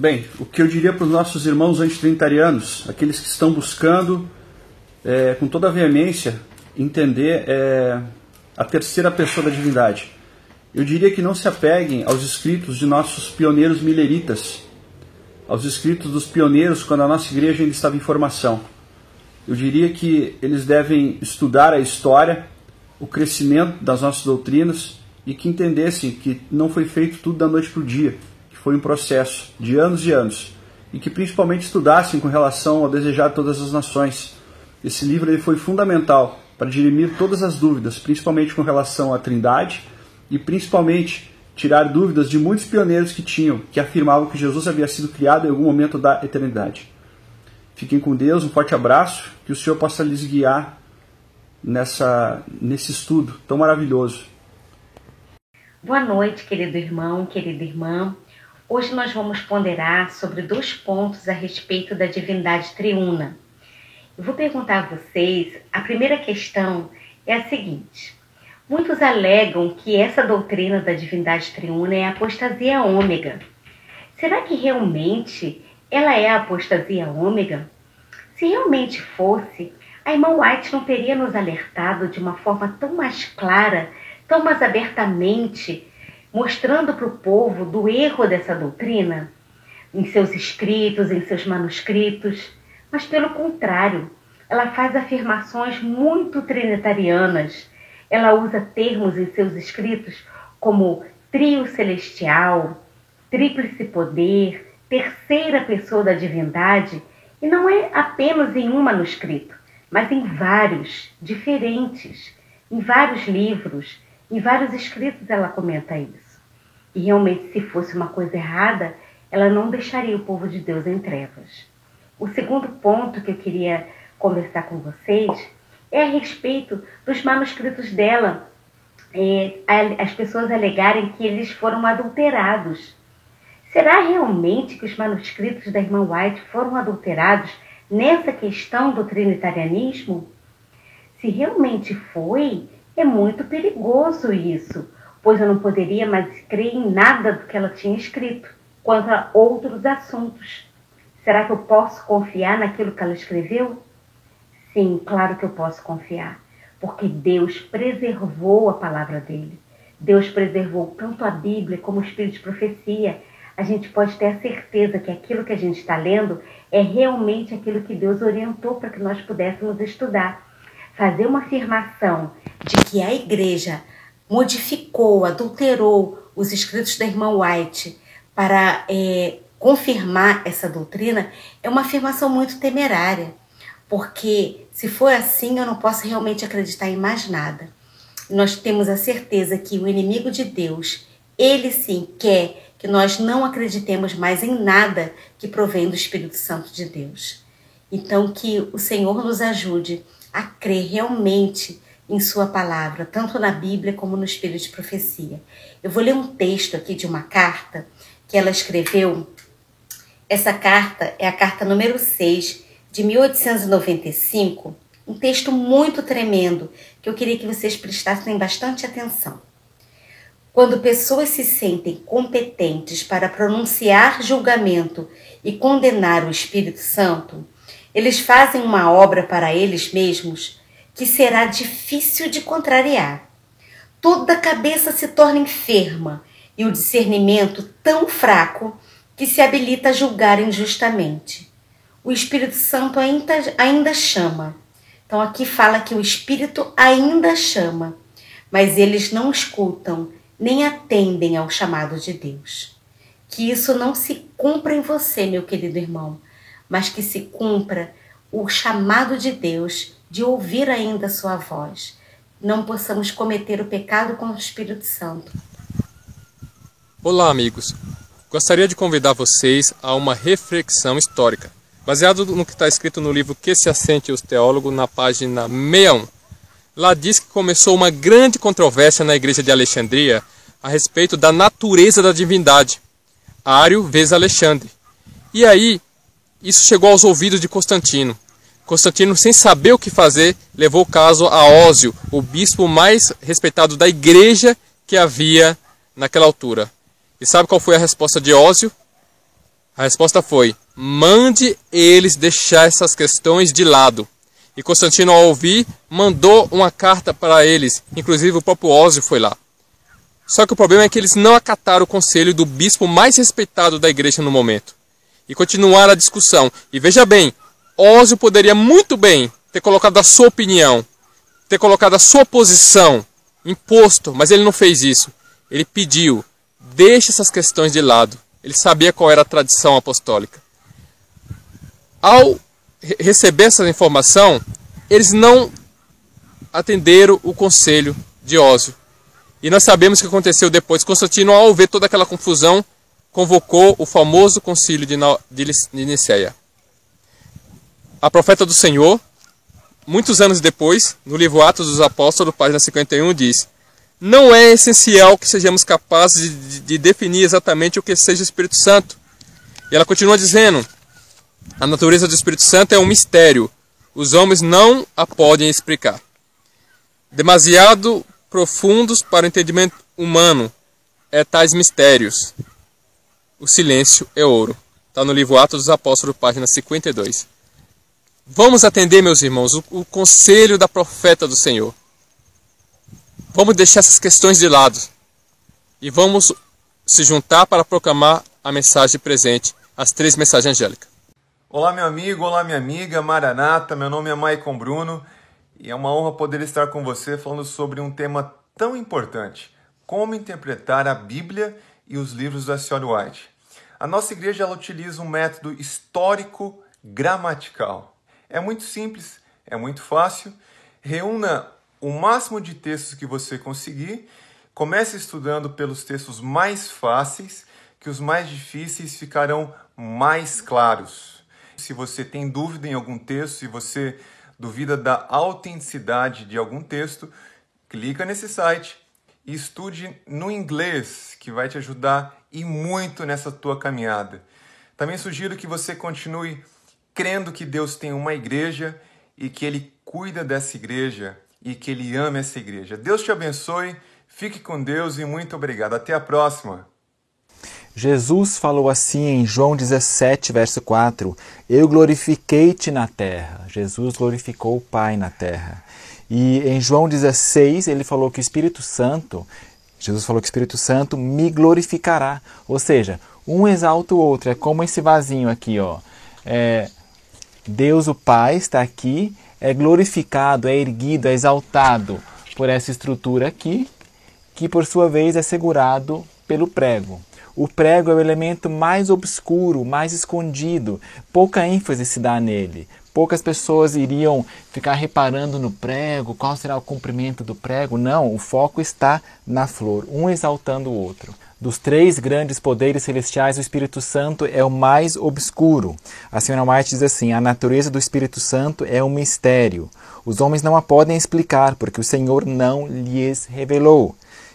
Bem, o que eu diria para os nossos irmãos antitrinitarianos, aqueles que estão buscando com toda a veemência entender a terceira pessoa da divindade. Eu diria que não se apeguem aos escritos de nossos pioneiros mileritas, aos escritos dos pioneiros quando a nossa igreja ainda estava em formação. Eu diria que eles devem estudar a história, o crescimento das nossas doutrinas e que entendessem que não foi feito tudo da noite para o dia, que foi um processo de anos e anos, e que principalmente estudassem com relação ao desejar de todas as nações. Esse livro ele foi fundamental para dirimir todas as dúvidas, principalmente com relação à Trindade e principalmente tirar dúvidas de muitos pioneiros que afirmavam que Jesus havia sido criado em algum momento da eternidade. Fiquem com Deus, um forte abraço, que o Senhor possa lhes guiar nesse estudo tão maravilhoso. Boa noite, querido irmão, querida irmã. Hoje nós vamos ponderar sobre 2 pontos a respeito da divindade triuna. Eu vou perguntar a vocês, a primeira questão é a seguinte. Muitos alegam que essa doutrina da divindade triuna é a apostasia ômega. Será que realmente ela é a apostasia ômega? Se realmente fosse, a irmã White não teria nos alertado de uma forma tão mais clara, tão mais abertamente, mostrando para o povo do erro dessa doutrina, em seus escritos, em seus manuscritos, mas pelo contrário, ela faz afirmações muito trinitarianas. Ela usa termos em seus escritos como trio celestial, tríplice poder, terceira pessoa da divindade, e não é apenas em um manuscrito, mas em vários, diferentes, em vários livros, em vários escritos ela comenta isso. E realmente, se fosse uma coisa errada, ela não deixaria o povo de Deus em trevas. O segundo ponto que eu queria conversar com vocês é a respeito dos manuscritos dela. As pessoas alegarem que eles foram adulterados. Será realmente que os manuscritos da irmã White foram adulterados nessa questão do trinitarianismo? Se realmente foi, é muito perigoso isso, pois eu não poderia mais crer em nada do que ela tinha escrito quanto a outros assuntos. Será que eu posso confiar naquilo que ela escreveu? Sim, claro que eu posso confiar, porque Deus preservou a palavra dele. Deus preservou tanto a Bíblia como o Espírito de Profecia. A gente pode ter a certeza que aquilo que a gente está lendo é realmente aquilo que Deus orientou para que nós pudéssemos estudar. Fazer uma afirmação de que a igreja modificou, adulterou os escritos da irmã White para confirmar essa doutrina é uma afirmação muito temerária, porque se for assim eu não posso realmente acreditar em mais nada. Nós temos a certeza que o inimigo de Deus, ele sim quer que nós não acreditemos mais em nada que provém do Espírito Santo de Deus. Então que o Senhor nos ajude a crer realmente em sua palavra, tanto na Bíblia como no Espírito de Profecia. Eu vou ler um texto aqui de uma carta que ela escreveu. Essa carta é a carta número 6, de 1895, um texto muito tremendo, que eu queria que vocês prestassem bastante atenção. Quando pessoas se sentem competentes para pronunciar julgamento e condenar o Espírito Santo, eles fazem uma obra para eles mesmos que será difícil de contrariar. Toda a cabeça se torna enferma e o discernimento tão fraco que se habilita a julgar injustamente. O Espírito Santo ainda chama. Então aqui fala que o Espírito ainda chama, mas eles não escutam nem atendem ao chamado de Deus. Que isso não se cumpra em você, meu querido irmão, mas que se cumpra o chamado de Deus de ouvir ainda a sua voz. Não possamos cometer o pecado com o Espírito Santo. Olá, amigos. Gostaria de convidar vocês a uma reflexão histórica, baseado no que está escrito no livro Que se assente os teólogos, na página 61. Lá diz que começou uma grande controvérsia na igreja de Alexandria a respeito da natureza da divindade. Ário vezes Alexandre. E aí, isso chegou aos ouvidos de Constantino. Constantino, sem saber o que fazer, levou o caso a Ósio, o bispo mais respeitado da igreja que havia naquela altura. E sabe qual foi a resposta de Ósio? A resposta foi: mande eles deixar essas questões de lado. E Constantino, ao ouvir, mandou uma carta para eles. Inclusive o próprio Ósio foi lá. Só que o problema é que eles não acataram o conselho do bispo mais respeitado da igreja no momento. E continuaram a discussão. E veja bem, Ósio poderia muito bem ter colocado a sua opinião, ter colocado a sua posição, imposto, mas ele não fez isso. Ele pediu: deixe essas questões de lado. Ele sabia qual era a tradição apostólica. Ao receber essa informação, eles não atenderam o conselho de Ósio. E nós sabemos o que aconteceu depois. Constantino, ao ver toda aquela confusão, convocou o famoso concílio de Nicéia. A profeta do Senhor, muitos anos depois, no livro Atos dos Apóstolos, página 51, diz: não é essencial que sejamos capazes de definir exatamente o que seja o Espírito Santo. E ela continua dizendo: a natureza do Espírito Santo é um mistério. Os homens não a podem explicar. Demasiado profundos para o entendimento humano é tais mistérios. O silêncio é ouro. Está no livro Atos dos Apóstolos, página 52. Vamos atender, meus irmãos, o conselho da profeta do Senhor. Vamos deixar essas questões de lado e vamos se juntar para proclamar a mensagem presente, as 3 mensagens angélicas. Olá, meu amigo, olá, minha amiga, Maranata, meu nome é Maicon Bruno e é uma honra poder estar com você falando sobre um tema tão importante: como interpretar a Bíblia e os livros da Ellen White. A nossa igreja ela utiliza um método histórico-gramatical. É muito simples, é muito fácil. Reúna o máximo de textos que você conseguir. Comece estudando pelos textos mais fáceis, que os mais difíceis ficarão mais claros. Se você tem dúvida em algum texto, se você duvida da autenticidade de algum texto, clica nesse site e estude no inglês, que vai te ajudar e muito nessa tua caminhada. Também sugiro que você continue crendo que Deus tem uma igreja e que Ele cuida dessa igreja e que Ele ama essa igreja. Deus te abençoe, fique com Deus e muito obrigado. Até a próxima. Jesus falou assim em João 17, verso 4, eu glorifiquei-te na terra. Jesus glorificou o Pai na terra. E em João 16, ele falou que o Espírito Santo, Jesus falou que o Espírito Santo me glorificará. Ou seja, um exalta o outro. É como esse vasinho aqui, ó. Deus o Pai está aqui, é glorificado, é erguido, é exaltado por essa estrutura aqui, que por sua vez é segurado pelo prego. O prego é o elemento mais obscuro, mais escondido. Pouca ênfase se dá nele. Poucas pessoas iriam ficar reparando no prego, qual será o comprimento do prego. Não, o foco está na flor, um exaltando o outro. Dos 3 grandes poderes celestiais, o Espírito Santo é o mais obscuro. A Ellen White diz assim: a natureza do Espírito Santo é um mistério. Os homens não a podem explicar, porque o Senhor não lhes revelou.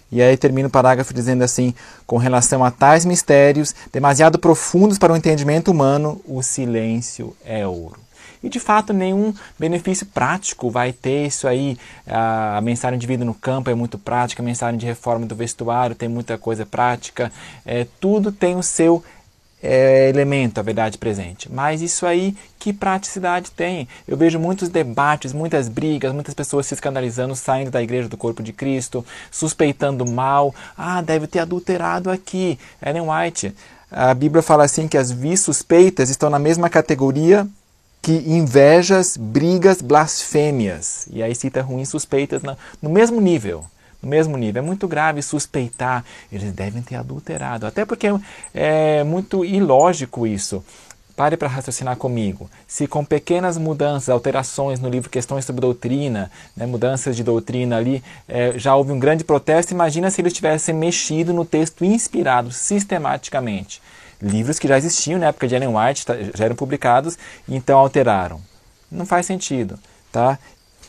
E aí termina o parágrafo dizendo assim: com relação a tais mistérios, demasiado profundos para o entendimento humano, o silêncio é ouro. E de fato nenhum benefício prático vai ter isso aí. A mensagem de vida no campo é muito prática, a mensagem de reforma do vestuário tem muita coisa prática. Tudo tem o seu elemento, a verdade presente. Mas isso aí, que praticidade tem? Eu vejo muitos debates, muitas brigas, muitas pessoas se escandalizando, saindo da igreja do corpo de Cristo, suspeitando mal. Deve ter adulterado aqui. Ellen White, a Bíblia fala assim que as vis suspeitas estão na mesma categoria que invejas, brigas, blasfêmias. E aí cita ruins suspeitas no mesmo nível. No mesmo nível. É muito grave suspeitar. Eles devem ter adulterado. Até porque é muito ilógico isso. Pare para raciocinar comigo. Se com pequenas mudanças, alterações no livro Questões sobre Doutrina, mudanças de doutrina ali, já houve um grande protesto, imagina se eles tivessem mexido no texto inspirado sistematicamente. Livros que já existiam na época de Ellen White, já eram publicados, e então alteraram. Não faz sentido, tá?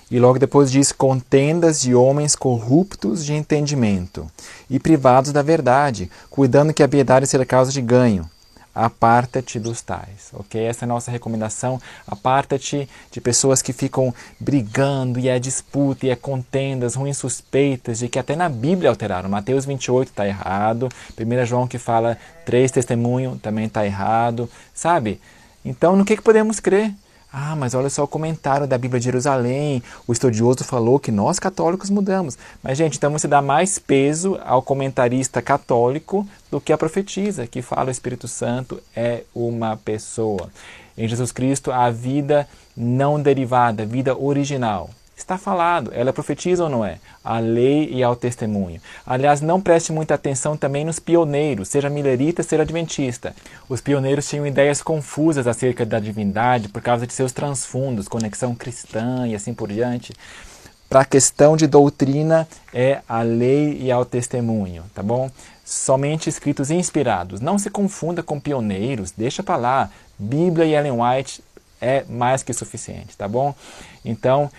E logo depois diz, contendas de homens corruptos de entendimento e privados da verdade, cuidando que a piedade seja causa de ganho. aparta-te dos tais, ok? Essa é a nossa recomendação, aparta-te de pessoas que ficam brigando, e é disputa, e é contendas, ruins suspeitas, de que até na Bíblia alteraram. Mateus 28 está errado, 1 João que fala 3 testemunhos também está errado, sabe? Então, no que podemos crer? Ah, mas olha só o comentário da Bíblia de Jerusalém, o estudioso falou que nós católicos mudamos. Mas, gente, então você dá mais peso ao comentarista católico do que a profetisa, que fala o Espírito Santo é uma pessoa. Em Jesus Cristo, a vida não derivada, vida original. Está falado, ela profetiza ou não é? A lei e ao testemunho. Aliás, não preste muita atenção também nos pioneiros, seja milerita, seja adventista. Os pioneiros tinham ideias confusas acerca da divindade por causa de seus transfundos, conexão cristã e assim por diante. Para a questão de doutrina, é a lei e ao testemunho, tá bom? Somente escritos inspirados. Não se confunda com pioneiros, deixa para lá. Bíblia e Ellen White é mais que suficiente, tá bom? Então,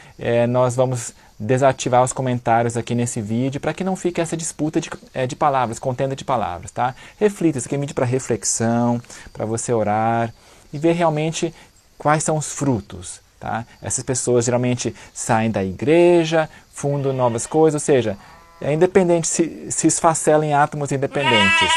nós vamos desativar os comentários aqui nesse vídeo para que não fique essa disputa de palavras, contenda de palavras, tá? Reflita, isso aqui é um vídeo para reflexão, para você orar e ver realmente quais são os frutos, tá? Essas pessoas geralmente saem da igreja, fundam novas coisas, ou seja, é independente, se esfacelam em átomos independentes.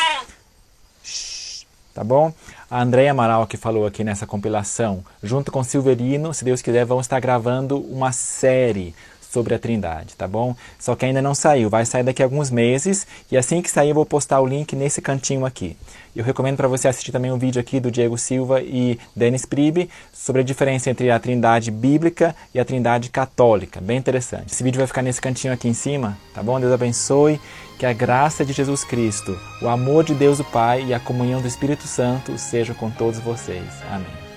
Tá bom? A Andréia Amaral que falou aqui nessa compilação, junto com o Silverino, se Deus quiser, vamos estar gravando uma série sobre a Trindade, tá bom? Só que ainda não saiu, vai sair daqui a alguns meses e assim que sair eu vou postar o link nesse cantinho aqui. Eu recomendo para você assistir também um vídeo aqui do Diego Silva e Denis Priebe sobre a diferença entre a Trindade bíblica e a Trindade católica, bem interessante. Esse vídeo vai ficar nesse cantinho aqui em cima, tá bom? Deus abençoe, que a graça de Jesus Cristo, o amor de Deus o Pai e a comunhão do Espírito Santo sejam com todos vocês. Amém.